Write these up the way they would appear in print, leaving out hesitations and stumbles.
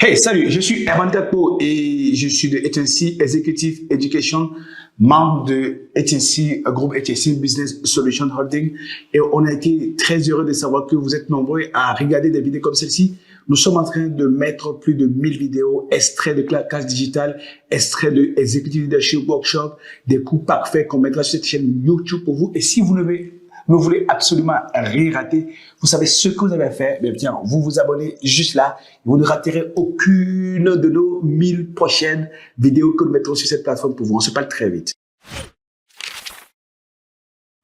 Hey, salut, je suis Herman Takpo et je suis de HNC Executive Education, membre de HNC, groupe HNC Business Solution Holding. Et on a été très heureux de savoir que vous êtes nombreux à regarder des vidéos comme celle-ci. Nous sommes en train de mettre plus de 1000 vidéos, extraits de classe digitale, extraits de Executive Leadership Workshop, des cours parfaits qu'on mettra sur cette chaîne YouTube pour vous. Et si vous voulez absolument rien rater, vous savez ce que vous avez à faire, bien, vous vous abonnez juste là, vous ne raterez aucune de nos 1000 prochaines vidéos que nous mettrons sur cette plateforme pour vous. On se parle très vite.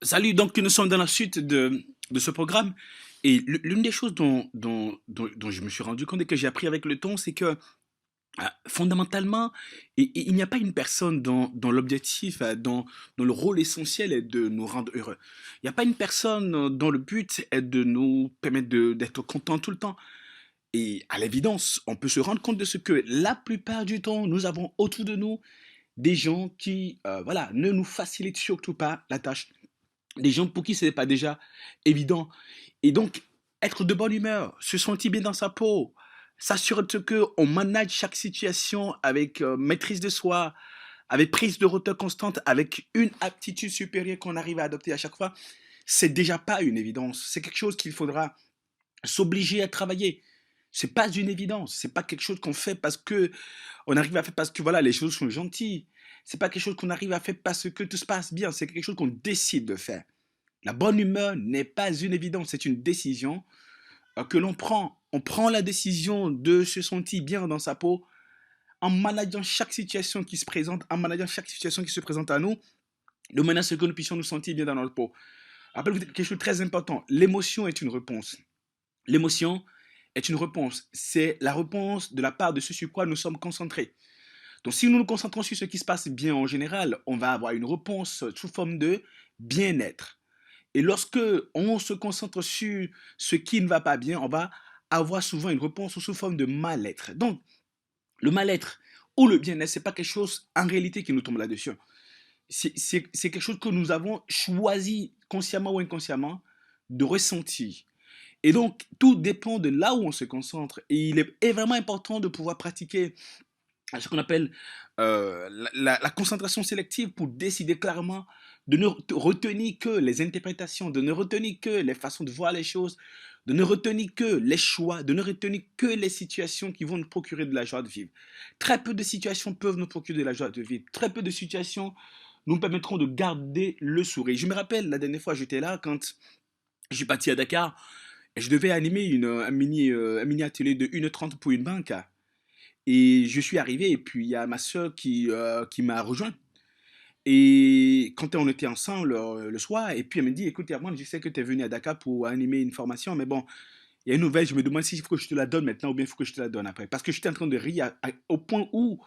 Salut, donc nous sommes dans la suite de ce programme et l'une des choses dont je me suis rendu compte et que j'ai appris avec le temps, c'est que fondamentalement, il n'y a pas une personne dans l'objectif, dans le rôle essentiel est de nous rendre heureux. Il n'y a pas une personne dont le but est de nous permettre d'être contents tout le temps. Et à l'évidence, on peut se rendre compte de ce que la plupart du temps, nous avons autour de nous des gens qui, voilà, ne nous facilitent surtout pas la tâche. Des gens pour qui ce n'est pas déjà évident. Et donc, être de bonne humeur, se sentir bien dans sa peau, s'assurer de ce qu'on manage chaque situation avec maîtrise de soi, avec prise de hauteur constante, avec une aptitude supérieure qu'on arrive à adopter à chaque fois, c'est déjà pas une évidence. C'est quelque chose qu'il faudra s'obliger à travailler. C'est pas une évidence. C'est pas quelque chose qu'on fait parce que on arrive à faire parce que voilà les choses sont gentilles. C'est pas quelque chose qu'on arrive à faire parce que tout se passe bien. C'est quelque chose qu'on décide de faire. La bonne humeur n'est pas une évidence, c'est une décision que l'on prend. On prend la décision de se sentir bien dans sa peau en manageant chaque situation qui se présente, en manageant chaque situation qui se présente à nous, de manière à ce que nous puissions nous sentir bien dans notre peau. Rappelez-vous quelque chose de très important, l'émotion est une réponse. L'émotion est une réponse. C'est la réponse de la part de ce sur quoi nous sommes concentrés. Donc si nous nous concentrons sur ce qui se passe bien en général, on va avoir une réponse sous forme de bien-être. Et lorsque on se concentre sur ce qui ne va pas bien, on va avoir souvent une réponse sous forme de mal-être. Donc, le mal-être ou le bien-être, ce n'est pas quelque chose en réalité qui nous tombe là-dessus. C'est quelque chose que nous avons choisi consciemment ou inconsciemment de ressentir. Et donc, tout dépend de là où on se concentre. Et il est vraiment important de pouvoir pratiquer ce qu'on appelle la concentration sélective pour décider clairement de ne retenir que les interprétations, de ne retenir que les façons de voir les choses, de ne retenir que les choix, de ne retenir que les situations qui vont nous procurer de la joie de vivre. Très peu de situations peuvent nous procurer de la joie de vivre. Très peu de situations nous permettront de garder le sourire. Je me rappelle, la dernière fois, j'étais là quand je suis parti à Dakar et je devais animer un mini atelier de 1h30 pour une banque. Et je suis arrivé et puis il y a ma soeur qui m'a rejoint. Et quand on était ensemble le soir, et puis elle me dit, écoute Herman, je sais que tu es venu à Dakar pour animer une formation, mais bon, il y a une nouvelle, je me demande s'il faut que je te la donne maintenant ou bien il faut que je te la donne après. Parce que j'étais en train de rire au point où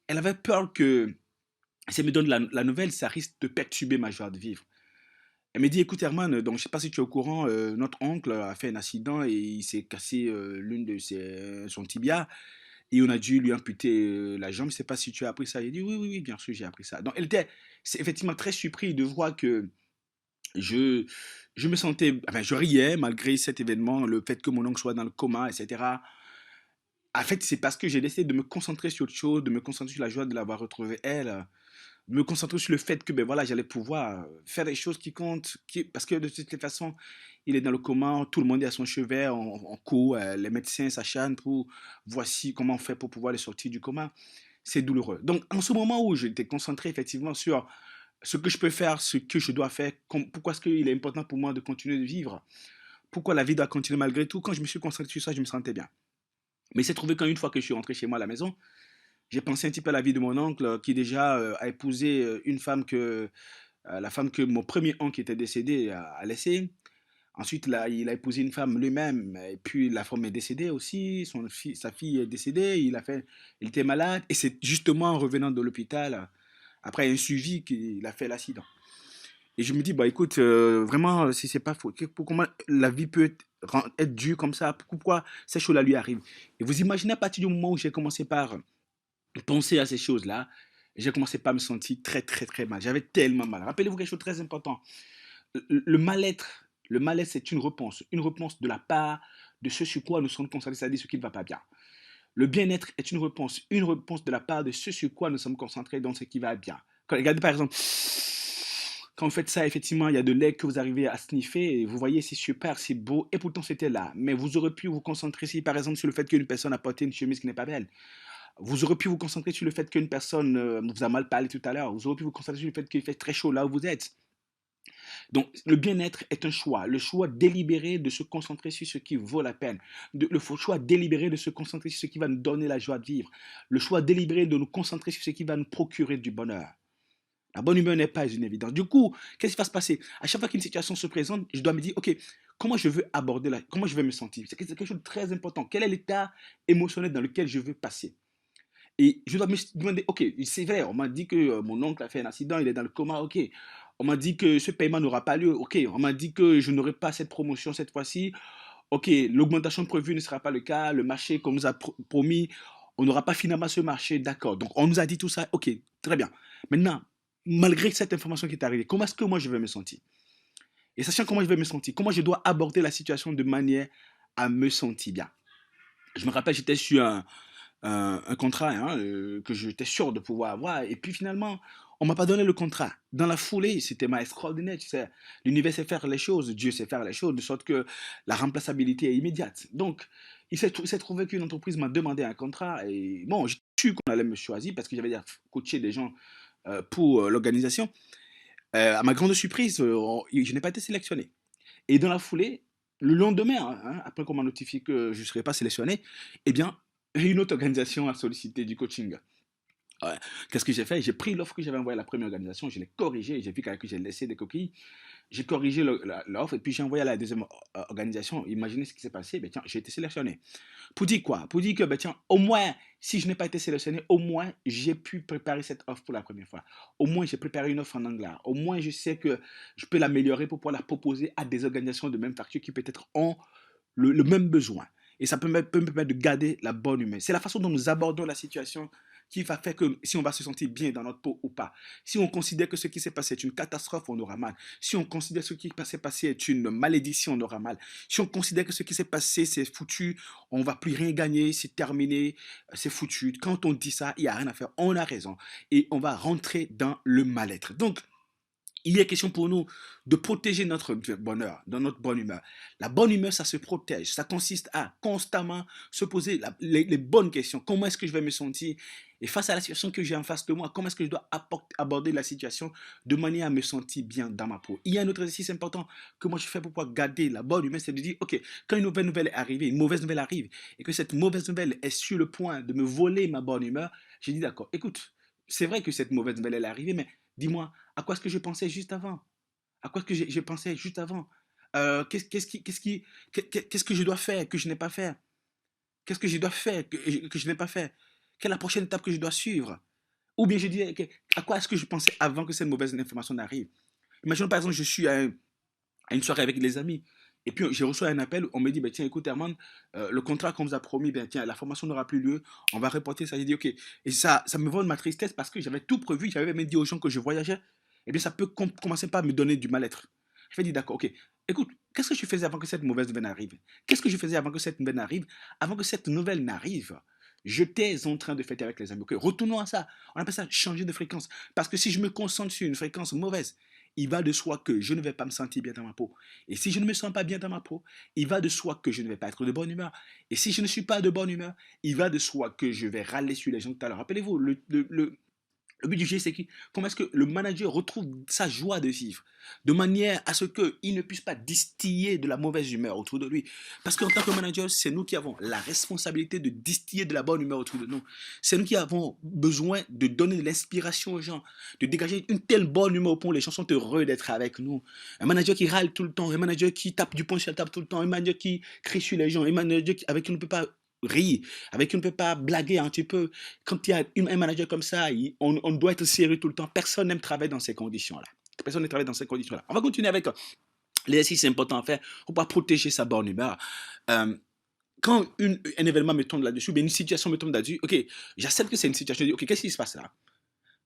elle avait peur que si elle me donne la nouvelle, ça risque de perturber ma joie de vivre. Elle me dit, écoute Herman, donc je sais pas si tu es au courant, notre oncle a fait un accident et il s'est cassé son tibia. Et on a dû lui amputer la jambe. Je ne sais pas si tu as appris ça. Il dit oui, oui, oui, bien sûr, j'ai appris ça. Donc, c'est effectivement très surpris de voir que je, je me sentais, enfin, je riais malgré cet événement, le fait que mon oncle soit dans le coma, etc. En fait, c'est parce que j'ai décidé de me concentrer sur autre chose, de me concentrer sur la joie de l'avoir retrouvée elle, de me concentrer sur le fait que ben voilà, j'allais pouvoir faire des choses qui comptent, parce que de toute façon, il est dans le coma, tout le monde est à son chevet, on court, les médecins s'acharnent pour voici comment on fait pour pouvoir le sortir du coma. C'est douloureux. Donc, en ce moment où j'étais concentré effectivement sur ce que je peux faire, ce que je dois faire, pourquoi est-ce qu'il est important pour moi de continuer de vivre, pourquoi la vie doit continuer malgré tout, quand je me suis concentré sur ça, je me sentais bien. Mais c'est trouvé qu'une fois que je suis rentré chez moi à la maison, j'ai pensé un petit peu à la vie de mon oncle qui déjà a épousé une femme la femme que mon premier oncle qui était décédé a laissée. Ensuite, là, il a épousé une femme lui-même, et puis la femme est décédée aussi, sa fille est décédée, il était malade, et c'est justement en revenant de l'hôpital, après un suivi, qu'il a fait l'accident. Et je me dis, bah écoute, vraiment, si c'est pas faux, comment la vie peut être dure comme ça, pourquoi ces choses-là lui arrivent? Et vous imaginez à partir du moment où j'ai commencé par penser à ces choses-là, j'ai commencé par me sentir très, très, très mal. J'avais tellement mal. Rappelez-vous quelque chose de très important. Le mal-être, c'est une réponse de la part de ce sur quoi nous sommes concentrés, c'est-à-dire ce qui ne va pas bien. Le bien-être est une réponse de la part de ce sur quoi nous sommes concentrés, dans ce qui va bien. Regardez par exemple, quand vous faites ça, effectivement, il y a de lait que vous arrivez à sniffer et vous voyez, c'est super, c'est beau, et pourtant c'était là. Mais vous aurez pu vous concentrer, si par exemple, sur le fait qu'une personne a porté une chemise qui n'est pas belle. Vous aurez pu vous concentrer sur le fait qu'une personne vous a mal parlé tout à l'heure. Vous aurez pu vous concentrer sur le fait qu'il fait très chaud là où vous êtes. Donc, le bien-être est un choix. Le choix délibéré de se concentrer sur ce qui vaut la peine. Choix délibéré de se concentrer sur ce qui va nous donner la joie de vivre. Le choix délibéré de nous concentrer sur ce qui va nous procurer du bonheur. La bonne humeur n'est pas une évidence. Du coup, qu'est-ce qui va se passer? À chaque fois qu'une situation se présente, je dois me dire, OK, comment je veux aborder comment je vais me sentir? C'est quelque chose de très important. Quel est l'état émotionnel dans lequel je veux passer? Et je dois me demander, OK, c'est vrai, on m'a dit que mon oncle a fait un accident, il est dans le coma, OK. On m'a dit que ce paiement n'aura pas lieu, OK. On m'a dit que je n'aurai pas cette promotion cette fois-ci, OK. L'augmentation prévue ne sera pas le cas, le marché qu'on nous a promis, on n'aura pas finalement ce marché, d'accord. Donc on nous a dit tout ça, OK, très bien. Maintenant, malgré cette information qui est arrivée, comment est-ce que moi je vais me sentir? Et sachant comment je vais me sentir, comment je dois aborder la situation de manière à me sentir bien. Je me rappelle, j'étais sur un contrat hein, que j'étais sûr de pouvoir avoir. Et puis finalement, on m'a pas donné le contrat. Dans la foulée, c'était ma extraordinaire. Tu sais, l'univers sait faire les choses, Dieu sait faire les choses, de sorte que la remplaçabilité est immédiate. Donc, il s'est trouvé qu'une entreprise m'a demandé un contrat. Et bon, j'ai su qu'on allait me choisir parce que j'avais déjà coaché des gens pour l'organisation. À ma grande surprise, je n'ai pas été sélectionné. Et dans la foulée, le lendemain, hein, après qu'on m'a notifié que je ne serais pas sélectionné, eh bien, une autre organisation a sollicité du coaching. Ouais. Qu'est-ce que j'ai fait? J'ai pris l'offre que j'avais envoyée à la première organisation, je l'ai corrigée, j'ai vu que j'ai laissé des coquilles. J'ai corrigé l'offre et puis j'ai envoyé à la deuxième organisation. Imaginez ce qui s'est passé. Ben, tiens, j'ai été sélectionné. Pour dire quoi? Pour dire que, ben, tiens, au moins, si je n'ai pas été sélectionné, au moins, j'ai pu préparer cette offre pour la première fois. Au moins, j'ai préparé une offre en anglais. Au moins, je sais que je peux l'améliorer pour pouvoir la proposer à des organisations de même facture qui peut-être ont le même besoin. Et ça peut me permettre de garder la bonne humeur. C'est la façon dont nous abordons la situation qui va faire que si on va se sentir bien dans notre peau ou pas. Si on considère que ce qui s'est passé est une catastrophe, on aura mal. Si on considère que ce qui s'est passé est une malédiction, on aura mal. Si on considère que ce qui s'est passé, c'est foutu, on ne va plus rien gagner, c'est terminé, c'est foutu. Quand on dit ça, il n'y a rien à faire, on a raison. Et on va rentrer dans le mal-être. Donc, il est question pour nous de protéger notre bonheur, dans notre bonne humeur. La bonne humeur, ça se protège. Ça consiste à constamment se poser les bonnes questions. Comment est-ce que je vais me sentir? Et face à la situation que j'ai en face de moi, comment est-ce que je dois aborder la situation de manière à me sentir bien dans ma peau? Il y a un autre exercice important que moi je fais pour pouvoir garder la bonne humeur, c'est de dire, OK, quand une nouvelle nouvelle est arrivée, une mauvaise nouvelle arrive, et que cette mauvaise nouvelle est sur le point de me voler ma bonne humeur, je dis, d'accord, écoute, c'est vrai que cette mauvaise nouvelle est arrivée, mais dis-moi, à quoi est-ce que je pensais juste avant? À quoi est-ce que je pensais juste avant? Qu'est-ce que je dois faire que je n'ai pas fait? Qu'est-ce que je dois faire que je n'ai pas fait? Quelle est la prochaine étape que je dois suivre? Ou bien je dis, à quoi est-ce que je pensais avant que cette mauvaise information n'arrive? Imaginons par exemple, je suis à une soirée avec les amis. Et puis, j'ai reçu un appel, on me dit, ben, tiens, écoute, Herman, le contrat qu'on vous a promis, ben, tiens, la formation n'aura plus lieu, on va reporter ça. J'ai dit, OK. Et ça me vole ma tristesse parce que j'avais tout prévu, j'avais même dit aux gens que je voyageais. Eh bien, ça peut commencer par me donner du mal-être. Je vais dire, d'accord, OK. Écoute, qu'est-ce que je faisais avant que cette mauvaise nouvelle arrive? Qu'est-ce que je faisais avant que cette nouvelle n'arrive? Avant que cette nouvelle n'arrive, j'étais en train de fêter avec les amis. OK, retournons à ça. On appelle ça changer de fréquence. Parce que si je me concentre sur une fréquence mauvaise, il va de soi que je ne vais pas me sentir bien dans ma peau. Et si je ne me sens pas bien dans ma peau, il va de soi que je ne vais pas être de bonne humeur. Et si je ne suis pas de bonne humeur, il va de soi que je vais râler sur les gens tout à l'heure. Rappelez-vous, le but du jeu, c'est comment est-ce que le manager retrouve sa joie de vivre, de manière à ce qu'il ne puisse pas distiller de la mauvaise humeur autour de lui. Parce qu'en tant que manager, c'est nous qui avons la responsabilité de distiller de la bonne humeur autour de nous. C'est nous qui avons besoin de donner de l'inspiration aux gens, de dégager une telle bonne humeur au point où les gens sont heureux d'être avec nous. Un manager qui râle tout le temps, un manager qui tape du poing sur la table tout le temps, un manager qui crie sur les gens, un manager avec qui on ne peut pas rire, avec qui on ne peut pas blaguer un petit peu. Quand il y a un manager comme ça, on doit être sérieux tout le temps. Personne n'aime travailler dans ces conditions-là. Personne n'aime travailler dans ces conditions-là. On va continuer avec l'exercice important à faire pour pouvoir protéger sa bonne humeur. Quand un événement me tombe là-dessus, une situation me tombe là-dessus, ok, j'accepte que c'est une situation, je dis, ok, qu'est-ce qui se passe là?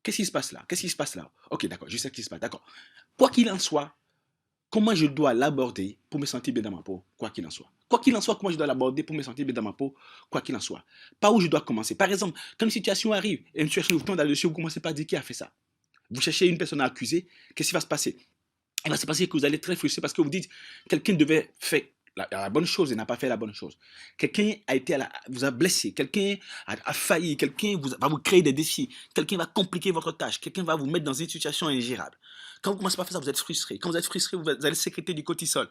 Qu'est-ce qui se passe là? Qu'est-ce qui se passe là? Ok, d'accord, je sais ce qui se passe, d'accord. Quoi qu'il en soit, comment je dois l'aborder pour me sentir bien dans ma peau, quoi qu'il en soit. Quoi qu'il en soit, comment je dois l'aborder pour me sentir bien dans ma peau, quoi qu'il en soit. Par où je dois commencer. Par exemple, quand une situation arrive, et une situation vous tombe là-dessus, vous commencez par dire qui a fait ça. Vous cherchez une personne à accuser, qu'est-ce qui va se passer? Il va se passer que vous allez être très frustré parce que vous dites, quelqu'un devait faire la bonne chose et n'a pas fait la bonne chose. Quelqu'un vous a blessé, quelqu'un a failli, quelqu'un va vous créer des défis, quelqu'un va compliquer votre tâche, quelqu'un va vous mettre dans une situation ingérable. Quand vous commencez par faire ça, vous êtes frustré. Quand vous êtes frustré, vous allez sécréter du cortisol.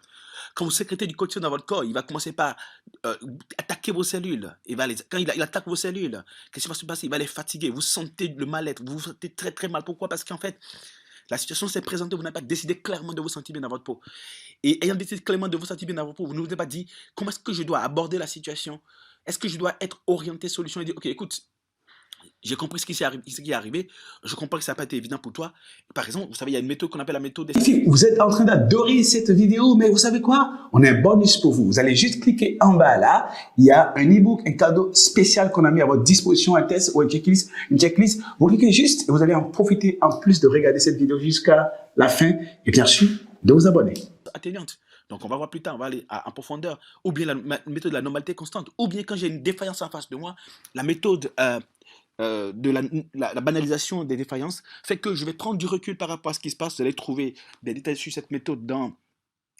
Quand vous sécrétez du cortisol dans votre corps, il va commencer par attaquer vos cellules. Quand il attaque vos cellules, qu'est-ce qui va se passer? Il va les fatiguer. Vous sentez le mal-être. Vous vous sentez très très mal. Pourquoi? Parce qu'en fait, la situation s'est présentée, vous n'avez pas décidé clairement de vous sentir bien dans votre peau. Et ayant décidé clairement de vous sentir bien dans votre peau, vous ne vous êtes pas dit comment est-ce que je dois aborder la situation. Est-ce que je dois être orienté solution et dire, ok, écoute, j'ai compris ce qui est arrivé, je comprends que ça n'a pas été évident pour toi. Par exemple, vous savez, il y a une méthode qu'on appelle la méthode des... Si vous êtes en train d'adorer cette vidéo, mais vous savez quoi? On a un bonus pour vous. Vous allez juste cliquer en bas là. Il y a un e-book, un cadeau spécial qu'on a mis à votre disposition, un test ou une checklist. Vous cliquez juste et vous allez en profiter en plus de regarder cette vidéo jusqu'à la fin et bien sûr de vous abonner. Atteignante. Donc, on va voir plus tard, on va aller en profondeur. Ou bien la méthode de la normalité constante. Ou bien quand j'ai une défaillance en face de moi, la méthode de la banalisation des défaillances fait que je vais prendre du recul par rapport à ce qui se passe. Vous allez trouver des détails sur cette méthode dans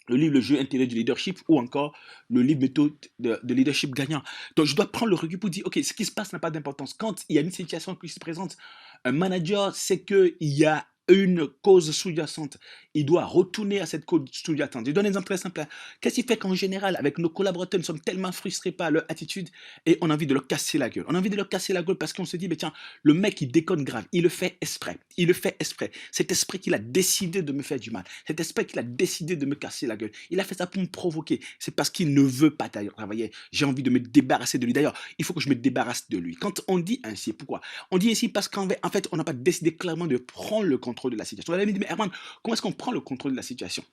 le livre Le jeu intérieur du leadership ou encore le livre méthode de leadership gagnant. Donc, je dois prendre le recul pour dire, OK, ce qui se passe n'a pas d'importance. Quand il y a une situation qui se présente, un manager sait qu'il y a une cause sous-jacente. Il doit retourner à cette cause sous-jacente. Je donne un exemple très simple. Qu'est-ce qui fait qu'en général, avec nos collaborateurs, nous sommes tellement frustrés par leur attitude et on a envie de leur casser la gueule. On a envie de leur casser la gueule parce qu'on se dit, tiens, le mec, il déconne grave. Il le fait exprès. Il le fait exprès. Cet esprit qu'il a décidé de me faire du mal. Cet esprit qu'il a décidé de me casser la gueule. Il a fait ça pour me provoquer. C'est parce qu'il ne veut pas travailler. J'ai envie de me débarrasser de lui. D'ailleurs, il faut que je me débarrasse de lui. Quand on dit ainsi, pourquoi? On dit ainsi parce qu'en fait, on n'a pas décidé clairement de prendre le contrôle de la situation. On va me dire, mais Herman, comment est-ce qu'on prend le contrôle de la situation?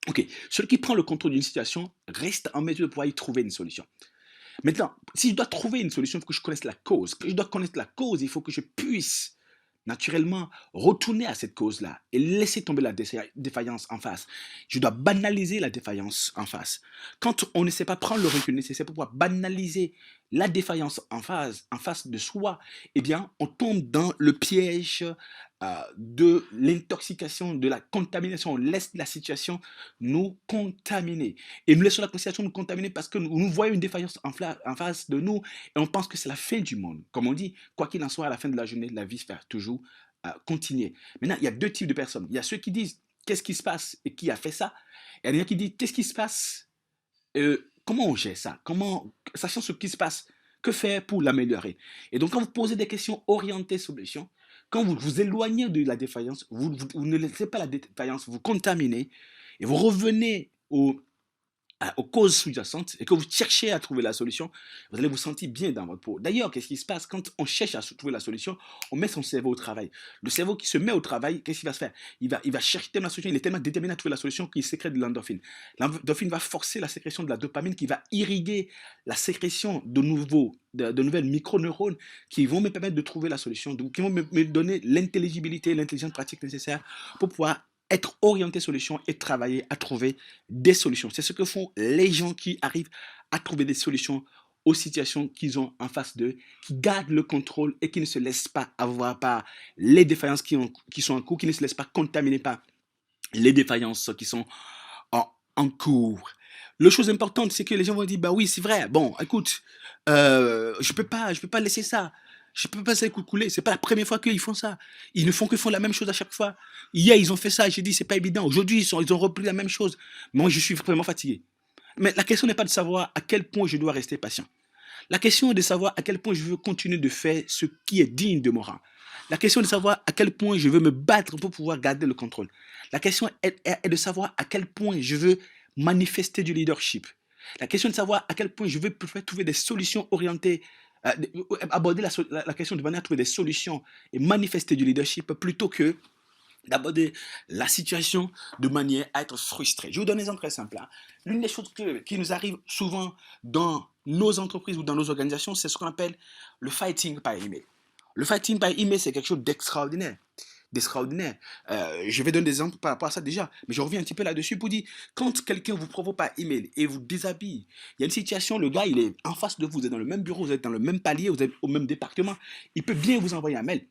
Ok, celui qui prend le contrôle d'une situation reste en mesure de pouvoir y trouver une solution. Maintenant, si je dois trouver une solution, il faut que je connaisse la cause. Que je dois connaître la cause, il faut que je puisse naturellement retourner à cette cause-là et laisser tomber la défaillance en face. Je dois banaliser la défaillance en face. Quand on ne sait pas prendre le recul nécessaire pour pouvoir banaliser la défaillance en face de soi, eh bien, on tombe dans le piège de l'intoxication, de la contamination. On laisse la situation nous contaminer. Et nous laissons la situation nous contaminer parce que nous voyons une défaillance en face de nous et on pense que c'est la fin du monde. Comme on dit, quoi qu'il en soit, à la fin de la journée, la vie va toujours continuer. Maintenant, il y a deux types de personnes. Il y a ceux qui disent qu'est-ce qui se passe et qui a fait ça. Et il y en a qui disent qu'est-ce qui se passe, comment on gère ça, sachant ce qui se passe, que faire pour l'améliorer. Et donc, quand vous posez des questions orientées solutions, quand vous vous éloignez de la défaillance, vous ne laissez pas la défaillance vous contaminer et vous revenez aux causes sous-jacentes et que vous cherchez à trouver la solution, vous allez vous sentir bien dans votre peau. D'ailleurs, qu'est-ce qui se passe quand on cherche à trouver la solution? On met son cerveau au travail. Le cerveau qui se met au travail, qu'est-ce qu'il va se faire? Il va chercher tellement la solution, il est tellement déterminé à trouver la solution qu'il sécrète de l'endorphine. L'endorphine va forcer la sécrétion de la dopamine qui va irriguer la sécrétion de nouvelles microneurones qui vont me permettre de trouver la solution, qui vont me donner l'intelligibilité, l'intelligence pratique nécessaire pour pouvoir être orienté solution et travailler à trouver des solutions. C'est ce que font les gens qui arrivent à trouver des solutions aux situations qu'ils ont en face d'eux, qui gardent le contrôle et qui ne se laissent pas avoir par les défaillances qui sont en cours, qui ne se laissent pas contaminer par les défaillances qui sont en cours. La chose importante, c'est que les gens vont dire, bah oui, c'est vrai, bon, écoute, je peux pas laisser ça. Je peux pas laisser couler. C'est pas la première fois qu'ils font ça. Ils ne font que font la même chose à chaque fois. Hier, ils ont fait ça. J'ai dit, c'est pas évident. Aujourd'hui, ils ont repris la même chose. Moi, je suis vraiment fatigué. Mais la question n'est pas de savoir à quel point je dois rester patient. La question est de savoir à quel point je veux continuer de faire ce qui est digne de mon rang. La question est de savoir à quel point je veux me battre pour pouvoir garder le contrôle. La question est de savoir à quel point je veux manifester du leadership. La question est de savoir à quel point je veux trouver des solutions orientées, aborder la question de manière à trouver des solutions et manifester du leadership plutôt que d'aborder la situation de manière à être frustré. Je vous donne un exemple très simple. L'une des choses qui nous arrive souvent dans nos entreprises ou dans nos organisations, c'est ce qu'on appelle le fighting par email. Le fighting par email, c'est quelque chose d'extraordinaire. d'extraordinaire. Je vais donner des exemples par rapport à ça déjà, mais je reviens un petit peu là-dessus pour dire, quand quelqu'un vous provoque par email et vous déshabille, il y a une situation, le gars, il est en face de vous, vous êtes dans le même bureau, vous êtes dans le même palier, vous êtes au même département, il peut bien vous envoyer un mail.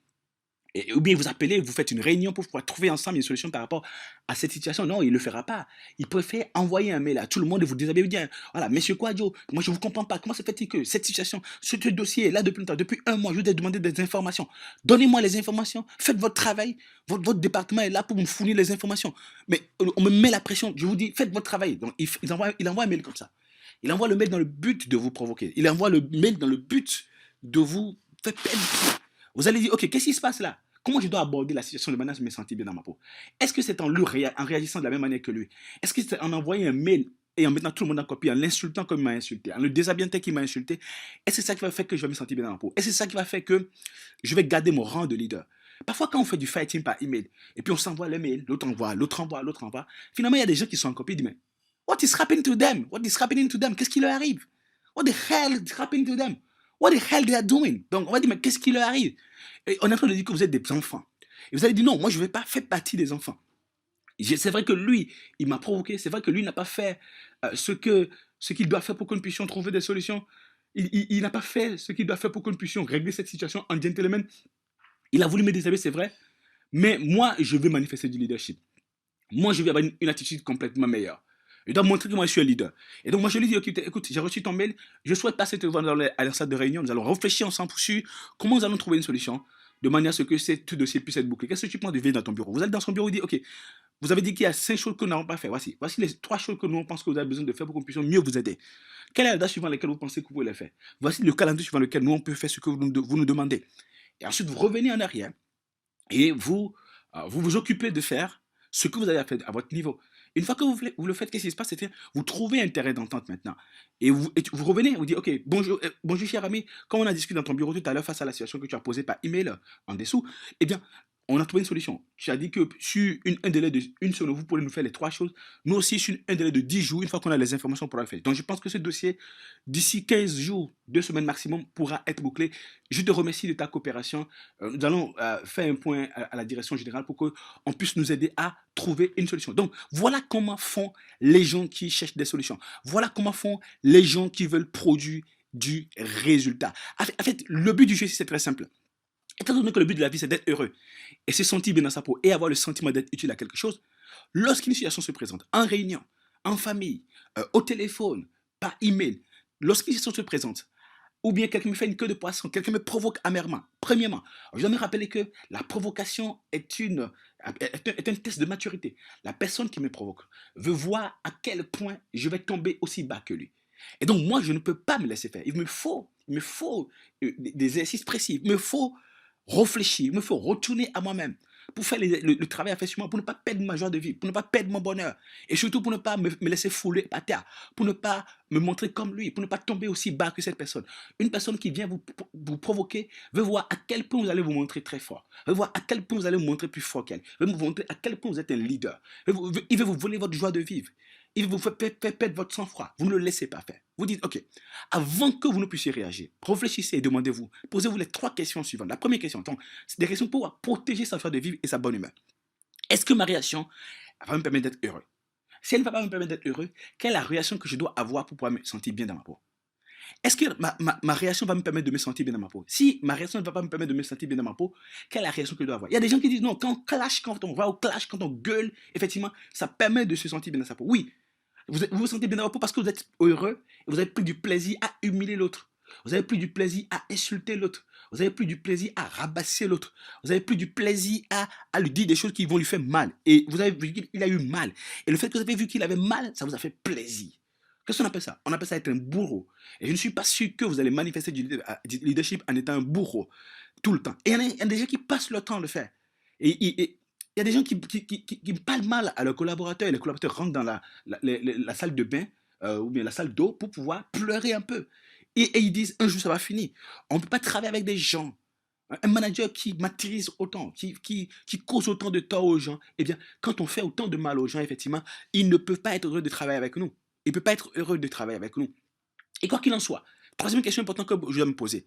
Ou bien vous appelez, vous faites une réunion pour pouvoir trouver ensemble une solution par rapport à cette situation. Non, il ne le fera pas. Il préfère envoyer un mail à tout le monde et vous déshabiller, vous dire, voilà, monsieur Kouadio, moi je ne vous comprends pas. Comment se fait-il que cette situation, ce dossier est là depuis longtemps, depuis un mois, je vous ai demandé des informations. Donnez-moi les informations, faites votre travail. Votre département est là pour me fournir les informations. Mais on me met la pression. Je vous dis, faites votre travail. Donc il envoie un mail comme ça. Il envoie le mail dans le but de vous provoquer. Il envoie le mail dans le but de vous faire perdre. Vous allez dire, ok, qu'est-ce qui se passe là? Comment je dois aborder la situation de manière à me sentir bien dans ma peau? Est-ce que c'est en en réagissant de la même manière que lui? Est-ce que c'est en envoyant un mail et en mettant tout le monde en copie, en l'insultant comme il m'a insulté, en le déshabillant tel qu'il m'a insulté? Est-ce que c'est ça qui va faire que je vais me sentir bien dans ma peau? Est-ce que c'est ça qui va faire que je vais garder mon rang de leader? Parfois, quand on fait du fighting par email, et puis on s'envoie le mail, l'autre envoie, l'autre envoie, l'autre envoie, finalement, il y a des gens qui sont en copie, ils disent, mais what is happening to them? What is happening to them? Qu'est-ce qui leur arrive? What the hell is happening to them? What the hell they are doing? Donc, on va dire, mais qu'est-ce qui leur arrive? Et on est en train de dire que vous êtes des enfants. Et vous allez dire, non, moi, je ne vais pas faire partie des enfants. C'est vrai que lui, il m'a provoqué. C'est vrai que lui n'a pas fait ce qu'il doit faire pour que nous puissions trouver des solutions. Il n'a pas fait ce qu'il doit faire pour que nous puissions régler cette situation en gentleman. Il a voulu me déshabiller, c'est vrai. Mais moi, je vais manifester du leadership. Moi, je vais avoir une attitude complètement meilleure. Je dois montrer que moi, je suis un leader. Et donc, moi, je lui dis, écoute, j'ai reçu ton mail. Je souhaite passer te voir à la salle de réunion. Nous allons réfléchir ensemble sur comment nous allons trouver une solution de manière à ce que ce dossier puisse être bouclé. Qu'est-ce que tu penses de venir dans ton bureau? Vous allez dans son bureau et dire, OK, vous avez dit qu'il y a 5 choses que nous n'avons pas fait. Voici les 3 choses que nous on pense que vous avez besoin de faire pour qu'on puisse mieux vous aider. Quelle est la date suivant laquelle vous pensez que vous pouvez les faire? Voici le calendrier suivant lequel nous on peut faire ce que vous nous demandez. Et ensuite, vous revenez en arrière et vous occupez de faire ce que vous avez fait à votre niveau. Une fois que vous le faites, qu'est-ce qui se passe? C'est que vous trouvez un terrain d'entente maintenant. Et vous revenez, vous dites, OK, bonjour cher ami, comme on a discuté dans ton bureau tout à l'heure face à la situation que tu as posée par email en dessous, eh bien, on a trouvé une solution. Tu as dit que sur un délai de une semaine, vous pourrez nous faire les 3 choses. Nous aussi, sur un délai de 10 jours, une fois qu'on a les informations, on pourra le faire. Donc, je pense que ce dossier, d'ici 15 jours, 2 semaines maximum, pourra être bouclé. Je te remercie de ta coopération. Nous allons faire un point à la direction générale pour qu'on puisse nous aider à trouver une solution. Donc, voilà comment font les gens qui cherchent des solutions. Voilà comment font les gens qui veulent produire du résultat. En fait, le but du jeu, c'est très simple. Étant donné que le but de la vie, c'est d'être heureux et se sentir bien dans sa peau et avoir le sentiment d'être utile à quelque chose, lorsqu'une situation se présente, en réunion, en famille, au téléphone, par email, lorsqu'une situation se présente, ou bien quelqu'un me fait une queue de poisson, quelqu'un me provoque amèrement, premièrement, je dois me rappeler que la provocation est un test de maturité. La personne qui me provoque veut voir à quel point je vais tomber aussi bas que lui. Et donc, moi, je ne peux pas me laisser faire. Il me faut des exercices précis. Il me faut réfléchir, il me faut retourner à moi-même pour faire le travail à faire sur moi, pour ne pas perdre ma joie de vivre, pour ne pas perdre mon bonheur, et surtout pour ne pas me laisser fouler par terre, pour ne pas me montrer comme lui, pour ne pas tomber aussi bas que cette personne. Une personne qui vient vous provoquer veut voir à quel point vous allez vous montrer très fort, veut voir à quel point vous allez vous montrer plus fort qu'elle, veut vous montrer à quel point vous êtes un leader, il veut vous voler votre joie de vivre. Il vous fait perdre votre sang-froid. Vous ne le laissez pas faire. Vous dites, OK, avant que vous ne puissiez réagir, réfléchissez et demandez-vous, posez-vous les 3 questions suivantes. La première question, c'est des questions pour protéger sa joie de vivre et sa bonne humeur. Est-ce que ma réaction va me permettre d'être heureux? Si elle ne va pas me permettre d'être heureux, quelle est la réaction que je dois avoir pour pouvoir me sentir bien dans ma peau? Est-ce que ma réaction va me permettre de me sentir bien dans ma peau? Si ma réaction ne va pas me permettre de me sentir bien dans ma peau, quelle est la réaction que je dois avoir? Il y a des gens qui disent, non, quand on clash, quand on va au clash, quand on gueule, effectivement, ça permet de se sentir bien dans sa peau. Oui, vous vous sentez bien dans votre peau parce que vous êtes heureux et vous avez pris du plaisir à humilier l'autre. Vous avez pris du plaisir à insulter l'autre. Vous avez pris du plaisir à rabasser l'autre. Vous avez pris du plaisir à lui dire des choses qui vont lui faire mal. Et vous avez vu qu'il a eu mal. Et le fait que vous avez vu qu'il avait mal, ça vous a fait plaisir. Qu'est-ce qu'on appelle ça? On appelle ça être un bourreau. Et je ne suis pas sûr que vous allez manifester du leadership en étant un bourreau tout le temps. Et il y a des gens qui passent leur temps à le faire. Et il y a des gens qui parlent mal à leurs collaborateurs et les collaborateurs rentrent dans la salle de bain ou bien la salle d'eau pour pouvoir pleurer un peu. Et ils disent un jour ça va finir. On ne peut pas travailler avec des gens. Un manager qui martyrise autant, qui cause autant de tort aux gens, eh bien, quand on fait autant de mal aux gens, effectivement, ils ne peuvent pas être heureux de travailler avec nous. Ils ne peuvent pas être heureux de travailler avec nous. Et quoi qu'il en soit, troisième question importante que je dois me poser.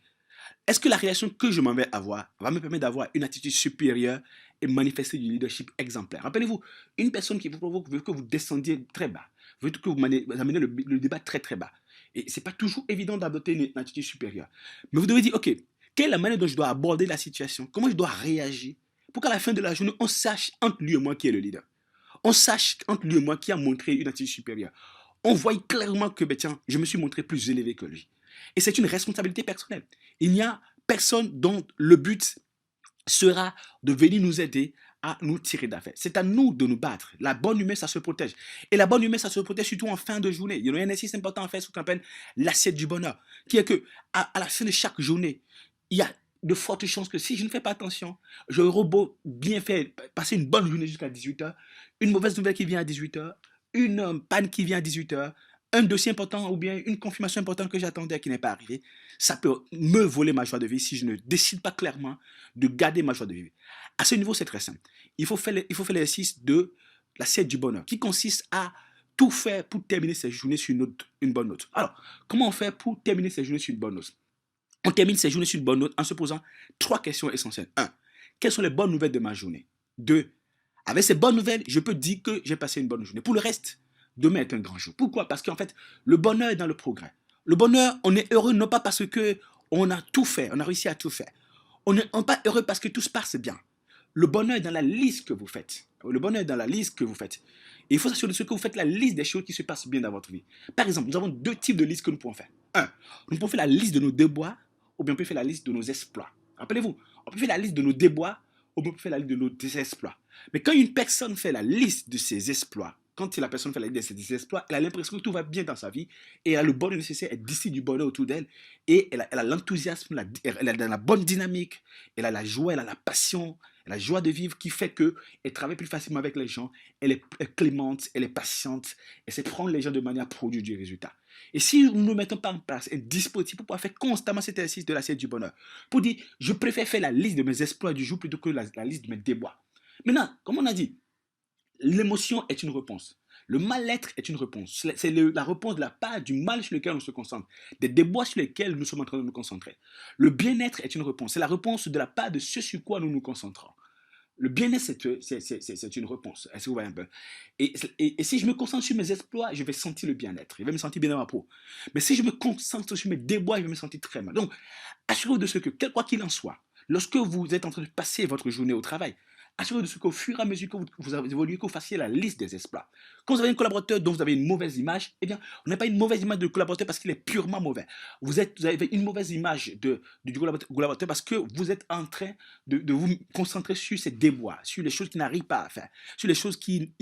Est-ce que la réaction que je m'en vais avoir va me permettre d'avoir une attitude supérieure et manifester du leadership exemplaire? Rappelez-vous, une personne qui vous provoque veut que vous descendiez très bas, veut que vous amenez le débat très très bas. Et ce n'est pas toujours évident d'adopter une attitude supérieure. Mais vous devez dire, OK, quelle est la manière dont je dois aborder la situation? Comment je dois réagir pour qu'à la fin de la journée, on sache entre lui et moi qui est le leader. On sache entre lui et moi qui a montré une attitude supérieure. On voit clairement que, tiens, je me suis montré plus élevé que lui. Et c'est une responsabilité personnelle. Il n'y a personne dont le but sera de venir nous aider à nous tirer d'affaire. C'est à nous de nous battre. La bonne humeur, ça se protège. Et la bonne humeur, ça se protège surtout en fin de journée. Il y a un exercice important à faire, ce qu'on appelle l'assiette du bonheur, qui est que à la fin de chaque journée, il y a de fortes chances que si je ne fais pas attention, j'aurai beau bien faire, passer une bonne journée jusqu'à 18h, une mauvaise nouvelle qui vient à 18h, une panne qui vient à 18h, un dossier important ou bien une confirmation importante que j'attendais qui n'est pas arrivée, ça peut me voler ma joie de vivre si je ne décide pas clairement de garder ma joie de vivre. À ce niveau, c'est très simple. Il faut faire l'exercice de l'assiette du bonheur, qui consiste à tout faire pour terminer cette journée sur une bonne note. Alors, comment on fait pour terminer cette journée sur une bonne note? On termine cette journée sur une bonne note en se posant 3 questions essentielles. 1. Quelles sont les bonnes nouvelles de ma journée? 2. Avec ces bonnes nouvelles, je peux dire que j'ai passé une bonne journée. Pour le reste, demain est un grand jour. Pourquoi? Parce qu'en fait, le bonheur est dans le progrès. Le bonheur, on est heureux non pas parce qu'on a tout fait, on a réussi à tout faire. On n'est pas heureux parce que tout se passe bien. Le bonheur est dans la liste que vous faites. Le bonheur est dans la liste que vous faites. Et il faut s'assurer que vous faites la liste des choses qui se passent bien dans votre vie. Par exemple, nous avons 2 types de listes que nous pouvons faire. 1. Nous pouvons faire la liste de nos déboires ou bien on peut faire la liste de nos exploits. Rappelez-vous, on peut faire la liste de nos déboires ou bien on peut faire la liste de nos désexploits. Mais quand une personne fait la liste de ses exploits, quand la personne fait la liste de ses exploits, elle a l'impression que tout va bien dans sa vie et elle a le bonheur nécessaire, elle distille du bonheur autour d'elle et elle a l'enthousiasme, elle a la bonne dynamique, elle a la joie, elle a la passion, la joie de vivre qui fait qu'elle travaille plus facilement avec les gens, elle est clémente, elle est patiente, elle sait prendre les gens de manière à produire du résultat. Et si nous ne mettons pas en place un dispositif pour pouvoir faire constamment cet exercice de l'assiette du bonheur, pour dire, je préfère faire la liste de mes exploits du jour plutôt que la liste de mes déboires. Maintenant, comme on a dit, l'émotion est une réponse. Le mal-être est une réponse. C'est la réponse de la part du mal sur lequel on se concentre, des déboires sur lesquels nous sommes en train de nous concentrer. Le bien-être est une réponse. C'est la réponse de la part de ce sur quoi nous nous concentrons. Le bien-être, c'est une réponse. Est-ce que vous voyez un peu? Et si je me concentre sur mes exploits, je vais sentir le bien-être. Je vais me sentir bien dans ma peau. Mais si je me concentre sur mes déboires, je vais me sentir très mal. Donc, assurez-vous de ce que, quoi qu'il en soit, lorsque vous êtes en train de passer votre journée au travail, assurez-vous de ce qu'au fur et à mesure que vous évoluez, que vous fassiez la liste des exploits. Quand vous avez un collaborateur dont vous avez une mauvaise image, eh bien, on n'a pas une mauvaise image de collaborateur parce qu'il est purement mauvais. Vous avez une mauvaise image du collaborateur parce que vous êtes en train de vous concentrer sur ses déboires, sur les choses qu'il n'arrive pas à faire, sur les choses qu'il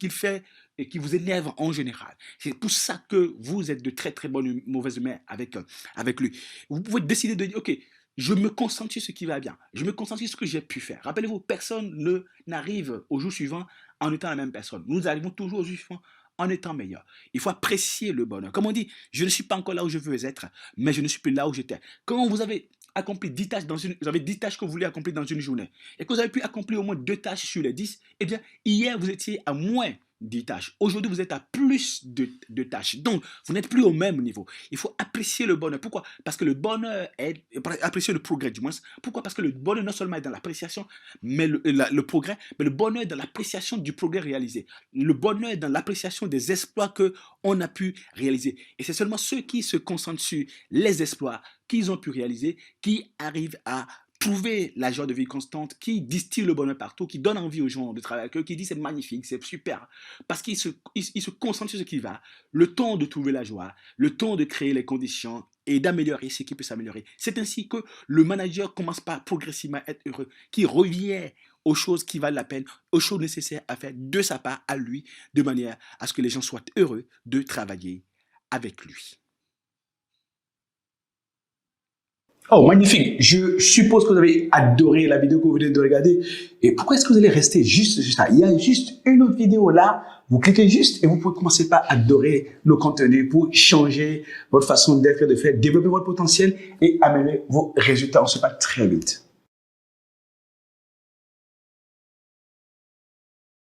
fait et qui vous énervent en général. C'est pour ça que vous êtes de très très bonne mauvaise humeur avec lui. Vous pouvez décider de dire, ok, je me concentre sur ce qui va bien. Je me concentre sur ce que j'ai pu faire. Rappelez-vous, personne n'arrive au jour suivant en étant la même personne. Nous arrivons toujours au jour suivant en étant meilleur. Il faut apprécier le bonheur. Comme on dit, je ne suis pas encore là où je veux être, mais je ne suis plus là où j'étais. Quand vous avez accompli 10 tâches vous avez 10 tâches que vous voulez accomplir dans une journée et que vous avez pu accomplir au moins 2 tâches sur les 10, eh bien, hier, vous étiez à moins 10 tâches. Aujourd'hui, vous êtes à plus de tâches. Donc, vous n'êtes plus au même niveau. Il faut apprécier le bonheur. Pourquoi? Parce que le bonheur est... Apprécier le progrès, du moins. Pourquoi? Parce que le bonheur non seulement est dans l'appréciation, mais le progrès, mais le bonheur est dans l'appréciation du progrès réalisé. Le bonheur est dans l'appréciation des exploits qu'on a pu réaliser. Et c'est seulement ceux qui se concentrent sur les exploits qu'ils ont pu réaliser qui arrivent à trouver la joie de vie constante, qui distille le bonheur partout, qui donne envie aux gens de travailler avec eux, qui dit c'est magnifique, c'est super, parce qu'ils se concentrent sur ce qui va, le temps de trouver la joie, le temps de créer les conditions et d'améliorer ce qui peut s'améliorer. C'est ainsi que le manager commence par progressivement être heureux, qui revient aux choses qui valent la peine, aux choses nécessaires à faire de sa part à lui, de manière à ce que les gens soient heureux de travailler avec lui. Oh, magnifique. Je suppose que vous avez adoré la vidéo que vous venez de regarder. Et pourquoi est-ce que vous allez rester juste là? Il y a juste une autre vidéo là. Vous cliquez juste et vous pouvez commencer par adorer nos contenus pour changer votre façon d'être et de faire, développer votre potentiel et améliorer vos résultats. On se parle très vite.